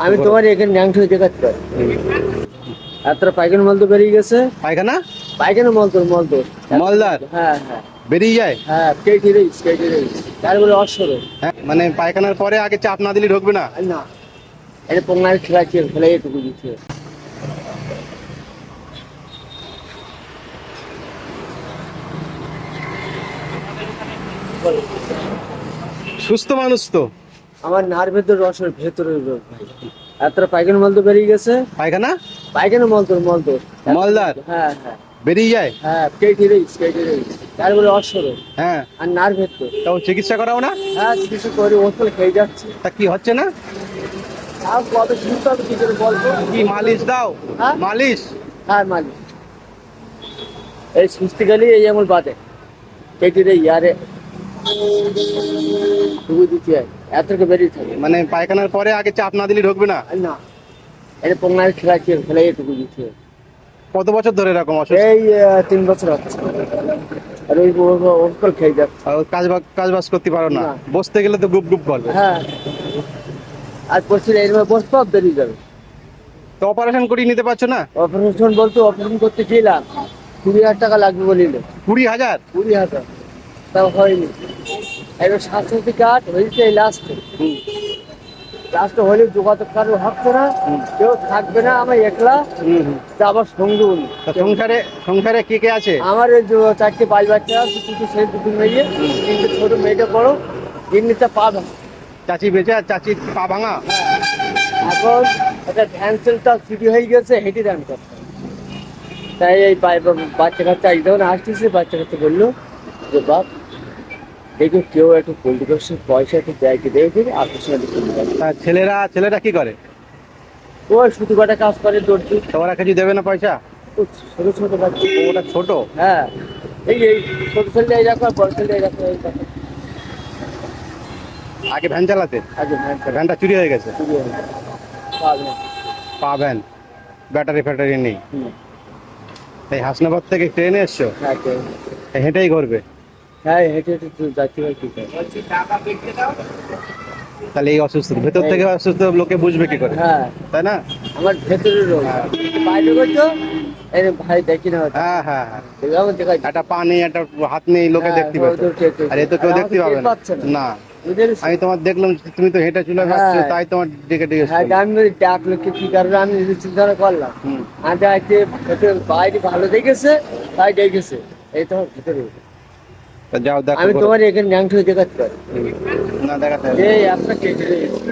আমি তোমার এখানে ন্যাংট হয়ে দেখাতে পারি। এতটা পায়খানা মল তো বেরিয়ে গেছে। পায়খানা পায়খানা মল তো মলদার হ্যাঁ হ্যাঁ বেরিয়ে যায়। হ্যাঁ কেটে তার বলে অসর হ্যাঁ, মানে পায়খানার পরে আগে চাপ না দিলে ঢুকবে না। না, এটা পোঙায় খেলাচ্ছে ফেলে এটুকু দিচ্ছে। সুস্থ মানুষ তো। আমার নার্ভের রসের ভেতরে রোগ ভাই। এতটা পায়খানা মল তো বেরিয়ে গেছে। পায়খানা মল তো মলদার হ্যাঁ হ্যাঁ বেরিয়ে যায়। হ্যাঁ কেটে তার বলে অসর হ্যাঁ, আর নার্ভের তো। তাও চিকিৎসা করাও না? হ্যাঁ চিকিৎসা করে ওষুধ খেয়ে যাচ্ছে। তা কি হচ্ছে না? আর কত শুনতে হবে কি করে বলবো। কি মালিশ দাও? হ্যাঁ? মালিশ। হ্যাঁ মালিক এই সুস্থ গেলে এই আমল বাদে কেটে ইয়ারে ঢুকে দিতে হয়। এতটুকু বেরিয়ে থাকে মানে পায়খানার পরে আগে চাপ না দিলে ঢুকবে না। না, এটা পোঙায় খেলাচ্ছে ফেলে এটুকু দিতে হয়। কত বছর ধরে এরকম অসুস্থ? এই 3 বছর হচ্ছে। আর ওই ওষুধ খেয়ে যাচ্ছে। আর কাজ বাজ করতে পারো না? না। বসতে গেলে তো গুপ গুপ করবে। হ্যাঁ আর পড়ছিল এরকম বসতে বেরিয়ে যাবে। তো অপারেশন করিয়ে নিতে পারছো না? অপারেশন বলতে অপারেশন করতে গেলাম 20,000 টাকা লাগবে বলিল। 20,000? 20,000 তাও হয়নি। এবার স্বাস্থ্যসাথী কার্ড হয়েছে এই লাস্টে হলে যোগাযোগ কারো হচ্ছে না, কেউ থাকবে না, আমি একলা। তা আবার সঙ্গে বলি তা সংসারে কে কে আছে? আমার এই 4টে বাচ্চা আছে, দুটো ছেলে দুটো মেয়ে, 3টে ছোট মেয়েটা বড়, এমনিতে পা ভাঙা। চাচি বেঁচে আর চাচির পা ভাঙা? এখন একটা ভ্যানসেলটা ছুটি হয়ে গেছে, হেঁটে দান করতে। তাই এই বাচ্চা কাচ্চা একদম আসতেছে, বাচ্চা কাচ্চা বললো যে বাপ দেখো কেউ একটু পোল্ট্রি ব্যবসার পয়সা একটু দেয় কি দেখে আকর্ষণ। তা ছেলেরা কি করে? ওই শুধু কটা কাজ করে দর্জি। ওরা কিছু দেবে না পয়সা? ও ছোট ছোট বাচ্চা। ওটা ছোট? হ্যাঁ এই ছোট ছেলে এই রাখো আর বড় ছেলে এই রাখো এই রাখো। আগে ভ্যান চালাতে? আগে ভ্যানটা চুরি হয়ে গেছে? চুরি হয়ে গেছে। পাবে। পা ভ্যান, ব্যাটারি নেই। হুম। এই হাসনাবাদ থেকে ট্রেনে এসছো? হ্যাঁ হেঁটেই ঘুরবে? হ্যাঁ হেঁটে যাচ্ছি ভাই কি করে। তাহলে এই অসুস্থ ভেতর থেকে অসুস্থ লোকে বুঝবে কি করে? হ্যাঁ তাই না? আমার ভেতরে রোগ। বাইরে করছো এই ভাই দেখি না। হ্যাঁ হ্যাঁ হ্যাঁ, দেখলাম দেখাই একটা পা নেই, একটা হাত নেই, লোকে দেখতে পাবে। আর এ তো কেউ দেখতে পাবে না। না, আমি তোমার দেখলাম তুমি তো হেঁটে চলে যাচ্ছো, তাই তোমার ডেকে হ্যাঁ আমি ডাকলো কি কারণে আমি চিন্তা করলাম। আর বাইরে ভালো দেখেছে তাই দেখেছে এই তোমার ভিতরে। যাও দেখো। আমি তোমার এখানে ন্যাংট হয়ে দেখাতে পারি। না দেখাতে এই আপনার কেটে গেছে।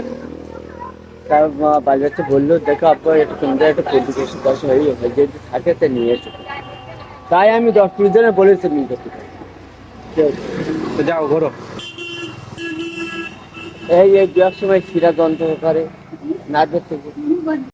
তার বাজারটা বললো দেখো আপনার একটু তোমরা একটা পরিবেশন পয়সা হয়ে গেছে যদি থাকে তা নিয়ে এসো। তাই আমি 10-20 জনে বলেছি নিয়ে যেতে। তো যাও ঘোরো। এই বিয়ার সময় শিরা যন্ত্রণা করে নার্ভের থেকে।